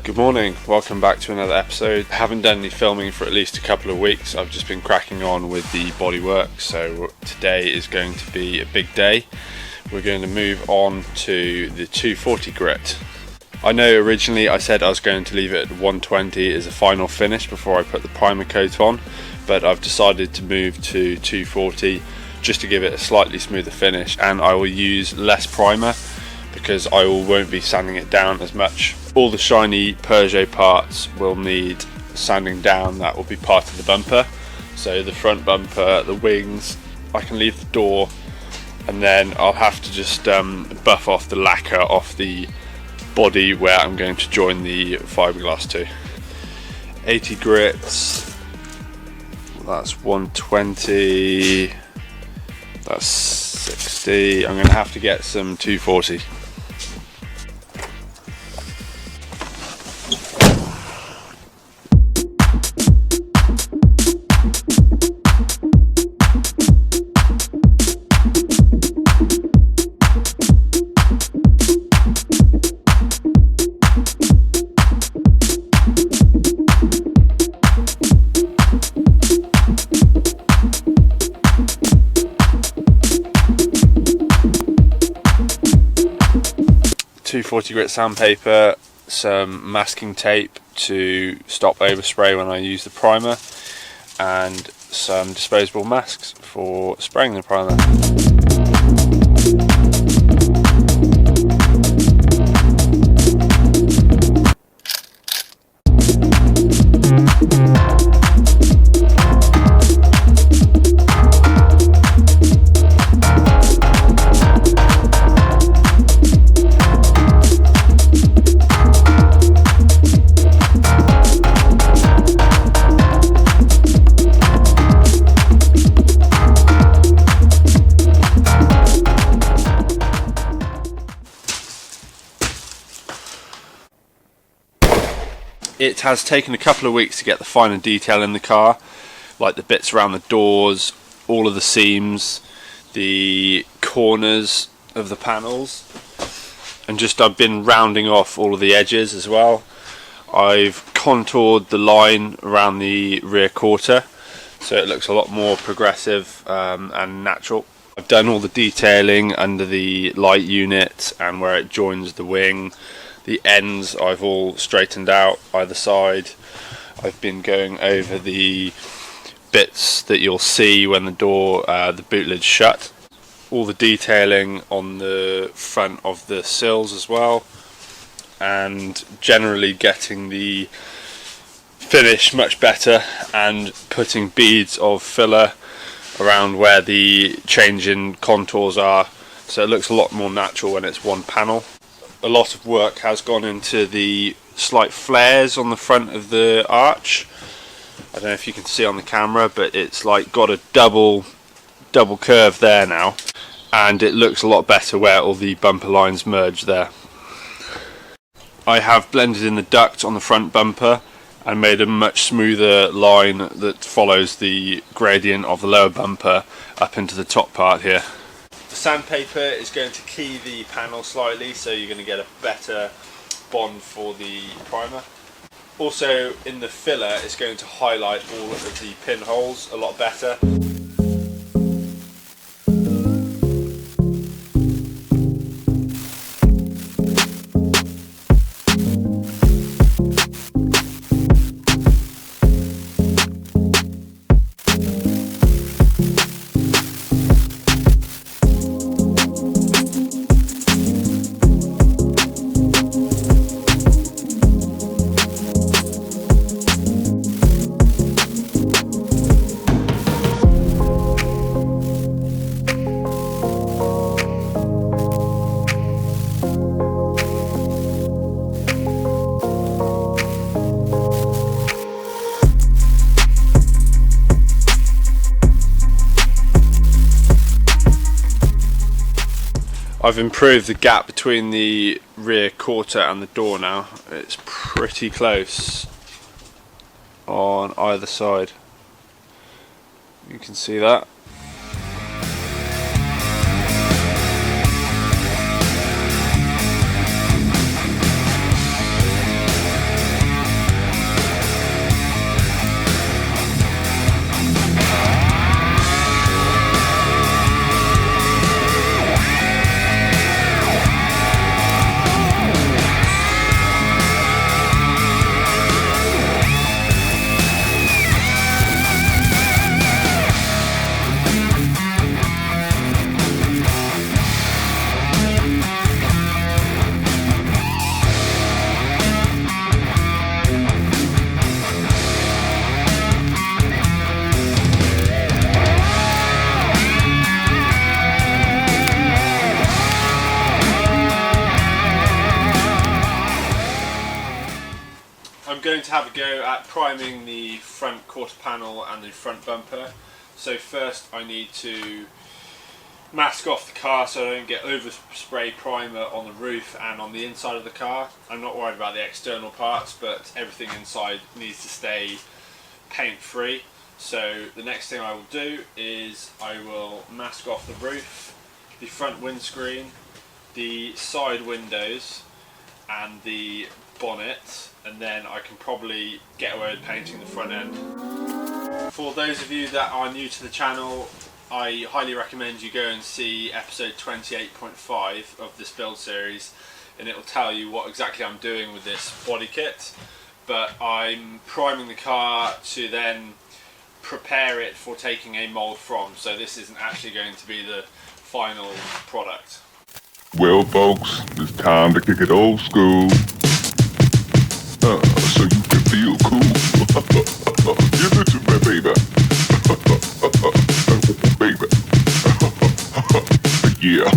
Good morning, welcome back to another episode. I haven't done any filming for at least a couple of weeks. I've just been cracking on with the Bodywork, so today is going to be a big day. We're going to move on to the 240 grit. I know originally I said I was going to leave it at 120 as a final finish before I put the primer coat on, but I've decided to move to 240 just to give it a slightly smoother finish, and I will use less primer because I won't be sanding it down as much. All the shiny Peugeot parts will need sanding down. That will be part of the bumper. So the front bumper, the wings, I can leave the door, and then I'll have to just buff off the lacquer off the body where I'm going to join the fiberglass to. 80 grits, that's 120, that's 60. I'm going to have to get some 240. .240 grit sandpaper, some masking tape to stop overspray when I use the primer, and some disposable masks for spraying the primer. It has taken a couple of weeks to get the finer detail in the car, like the bits around the doors, all of the seams, the corners of the panels, and just I've been rounding off all of the edges as well. I've contoured the line around the rear quarter so it looks a lot more progressive and natural. I've done all the detailing under the light unit and where it joins the wing. The ends I've all straightened out either side. I've been going over the bits that you'll see when the door, the boot lid's shut. All the detailing on the front of the sills as well, and generally getting the finish much better and putting beads of filler around where the change in contours are, so it looks a lot more natural when it's one panel. A lot of work has gone into the slight flares on the front of the arch. I don't know if you can see on the camera, but it's like got a double curve there now, and it looks a lot better where all the bumper lines merge there. I have blended in the duct on the front bumper and made a much smoother line that follows the gradient of the lower bumper up into the top part here. The sandpaper is going to key the panel slightly, so you're going to get a better bond for the primer. Also in the filler, it's going to highlight all of the pinholes a lot better. I've improved the gap between the rear quarter and the door now. It's pretty close on either side. You can see that. I'm going to have a go at priming the front quarter panel and the front bumper. So first I need to mask off the car so I don't get overspray primer on the roof and on the inside of the car. I'm not worried about the external parts, but everything inside needs to stay paint free. So the next thing I will do is I will mask off the roof, the front windscreen, the side windows and the bonnet, and then I can probably get away with painting the front end. For those of you that are new to the channel, I highly recommend you go and see episode 28.5 of this build series, and it will tell you what exactly I'm doing with this body kit. But I'm priming the car to then prepare it for taking a mould from, so this isn't actually going to be the final product. Well folks, it's time to kick it old school, so you can feel cool. Give it to me, baby. Baby. Yeah.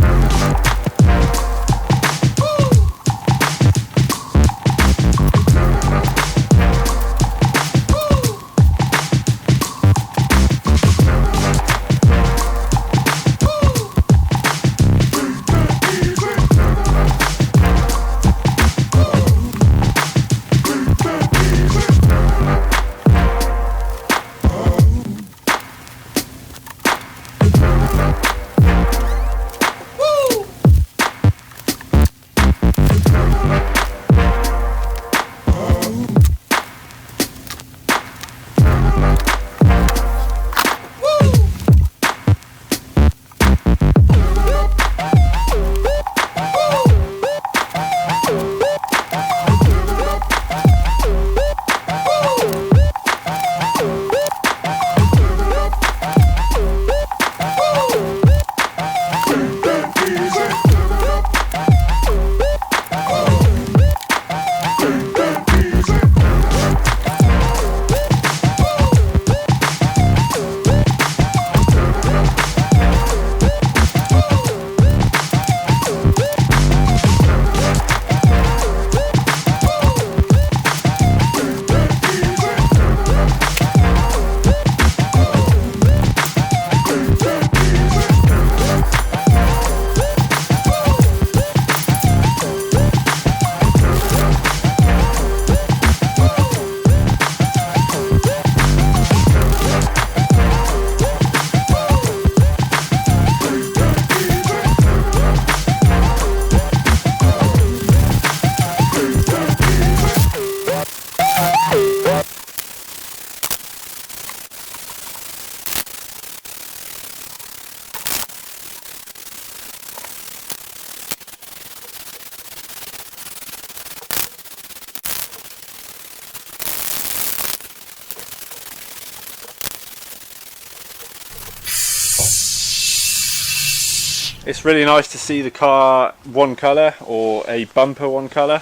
It's really nice to see the car one colour, or a bumper one colour,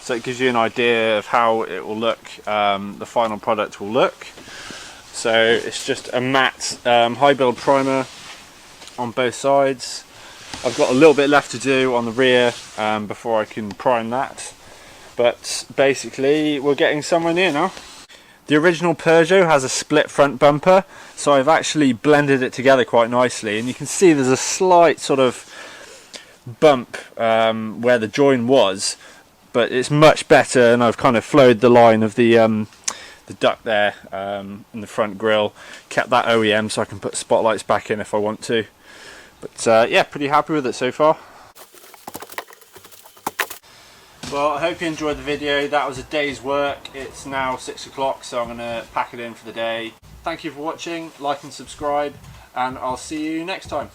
so it gives you an idea of how it will look, the final product will look. So it's just a matte high build primer on both sides. I've got a little bit left to do on the rear before I can prime that, but basically we're getting somewhere near now. The original Peugeot has a split front bumper, so I've actually blended it together quite nicely, and you can see there's a slight sort of bump where the join was, but it's much better, and I've kind of flowed the line of the duct there in the front grille, kept that OEM so I can put spotlights back in if I want to. But yeah, pretty happy with it so far. Well, I hope you enjoyed the video. That was a day's work. It's now 6 o'clock, so I'm going to pack it in for the day. Thank you for watching, like and subscribe, and I'll see you next time.